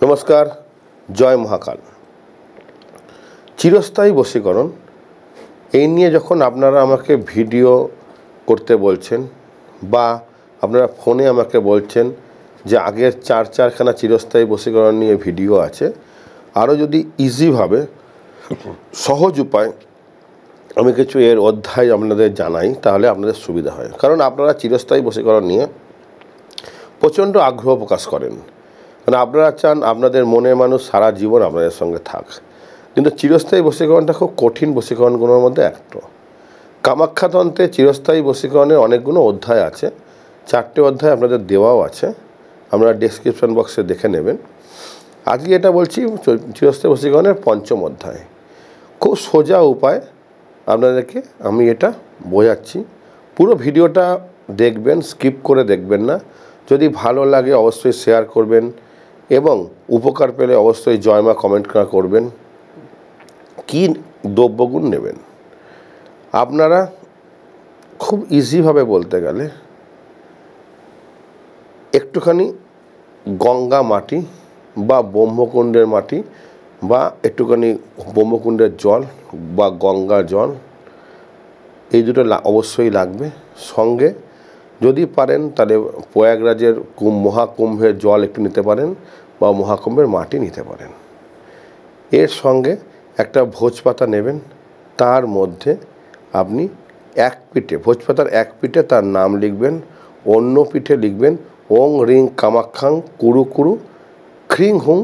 নমস্কার, জয় মহাকাল। চিরস্থায়ী বশীকরণ এই নিয়ে যখন আপনারা আমাকে ভিডিও করতে বলছেন বা আপনারা ফোনে আমাকে বলছেন যে আগের চারখানা চিরস্থায়ী বশীকরণ নিয়ে ভিডিও আছে, আরও যদি ইজিভাবে সহজ উপায় আমি কিছু এর অধ্যায় আপনাদের জানাই তাহলে আপনাদের সুবিধা হয়। কারণ আপনারা চিরস্থায়ী বশীকরণ নিয়ে প্রচণ্ড আগ্রহ প্রকাশ করেন, মানে আপনারা চান আপনাদের মনের মানুষ সারা জীবন আপনাদের সঙ্গে থাক। কিন্তু চিরস্থায়ী বশীকরণটা খুব কঠিন বশীকরণগুলোর মধ্যে একটা। কামাখ্যাতন্ত্রে চিরস্থায়ী বশীকরণের অনেকগুলো অধ্যায় আছে, 4টে অধ্যায় আপনাদের দেওয়াও আছে, আপনারা ডেসক্রিপশন বক্সে দেখে নেবেন। আজকে এটা বলছি চিরস্থায়ী বশীকরণের 5ম অধ্যায়। খুব সোজা উপায় আপনাদেরকে আমি এটা বোঝাচ্ছি। পুরো ভিডিওটা দেখবেন, স্কিপ করে দেখবেন না। যদি ভালো লাগে অবশ্যই শেয়ার করবেন এবং উপকার পেলে অবশ্যই জয় মা কমেন্ট করবেন। কী দ্রব্যগুণ নেবেন আপনারা খুব ইজিভাবে বলতে গেলে একটুখানি গঙ্গা মাটি বা ব্রহ্মকুণ্ডের মাটি বা একটুখানি ব্রহ্মকুণ্ডের জল বা গঙ্গা জল, এই দুটো অবশ্যই লাগবে। সঙ্গে যদি পারেন তাহলে প্রয়াগরাজের মহাকুম্ভের জল একটু নিতে পারেন বা মহাকুম্ভের মাটি নিতে পারেন। এর সঙ্গে একটা ভোজপাতা নেবেন, তার মধ্যে আপনি এক পিঠে ভোজপাতার এক পিঠে তার নাম লিখবেন, অন্য পিঠে লিখবেন ওং রিং কামাখ্যাং কুরু কুরু খ্রিং হুং,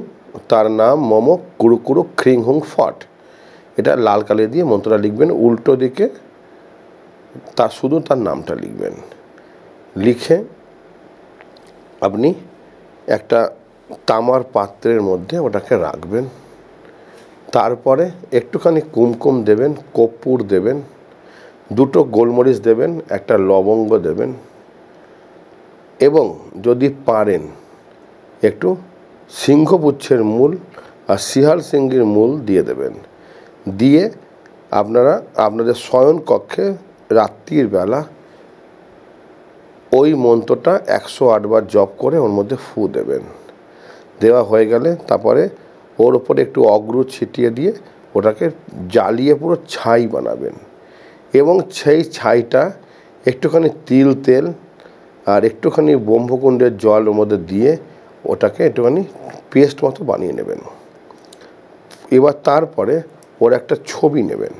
তার নাম মম কুরু কুরু খ্রিং হুং ফট। এটা লাল কালি দিয়ে মন্ত্রটা লিখবেন, উল্টো দিকে তার শুধু তার নামটা লিখবেন। লিখে আপনি একটা তামার পাত্রের মধ্যে ওটাকে রাখবেন। তারপরে একটুখানি কুমকুম দেবেন, কর্পূর দেবেন, 2টো গোলমরিচ দেবেন, একটা লবঙ্গ দেবেন এবং যদি পারেন একটু সিংহপুচ্ছের মূল আর শিহাল সিংহের মূল দিয়ে দেবেন। দিয়ে আপনারা আপনাদের শয়ন কক্ষে রাত্রির বেলা ওই মন্ত্রটা 108 বার জপ করে ওর মধ্যে ফু দেবেন। দেওয়া হয়ে গেলে তারপরে ওর ওপরে একটু অগ্রু ছিটিয়ে দিয়ে ওটাকে জ্বালিয়ে পুরো ছাই বানাবেন এবং সেই ছাইটা একটুখানি তিল তেল আর একটুখানি ব্রহ্মকুণ্ডের জল ওর মধ্যে দিয়ে ওটাকে একটুখানি পেস্ট মতো বানিয়ে নেবেন। এবার তারপরে ওর একটা ছবি নেবেন,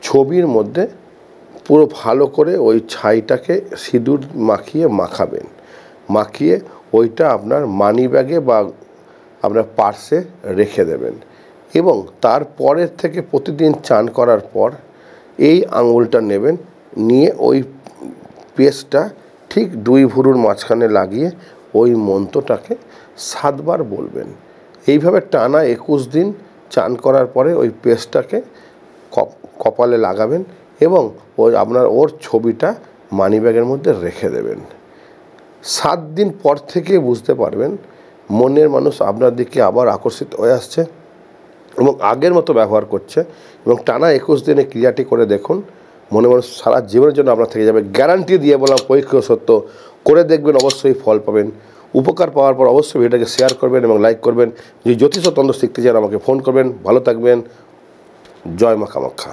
ছবির মধ্যে পুরো ভালো করে ওই ছাইটাকে সিঁদুর মাখাবেন। মাখিয়ে ওইটা আপনার মানি ব্যাগে বা আপনার পার্সে রেখে দেবেন এবং তারপরের থেকে প্রতিদিন চান করার পর এই আঙুলটা নেবেন, নিয়ে ওই পেস্টটা ঠিক 2 ভুরুর মাঝখানে লাগিয়ে ওই মন্ত্রটাকে 7 বার বলবেন। এইভাবে টানা 21 দিন চান করার পরে ওই পেস্টটাকে কপালে লাগাবেন এবং ওর ছবিটা মানিব্যাগের মধ্যে রেখে দেবেন। 7 দিন পর থেকে বুঝতে পারবেন মনের মানুষ আপনার দিকে আবার আকর্ষিত হয়ে আসছে এবং আগের মতো ব্যবহার করছে। এবং টানা 21 দিনে ক্রিয়াটি করে দেখুন, মনের মানুষ সারা জীবনের জন্য আপনার থেকে যাবে। গ্যারান্টি দিয়ে বললাম, পরীক্ষা সত্য। করে দেখবেন, অবশ্যই ফল পাবেন। উপকার পাওয়ার পর অবশ্যই ভিডিওটাকে শেয়ার করবেন এবং লাইক করবেন। যদি জ্যোতিষ তন্ত্র শিখতে চান আমাকে ফোন করবেন। ভালো থাকবেন। জয় মা কামাখ্যা।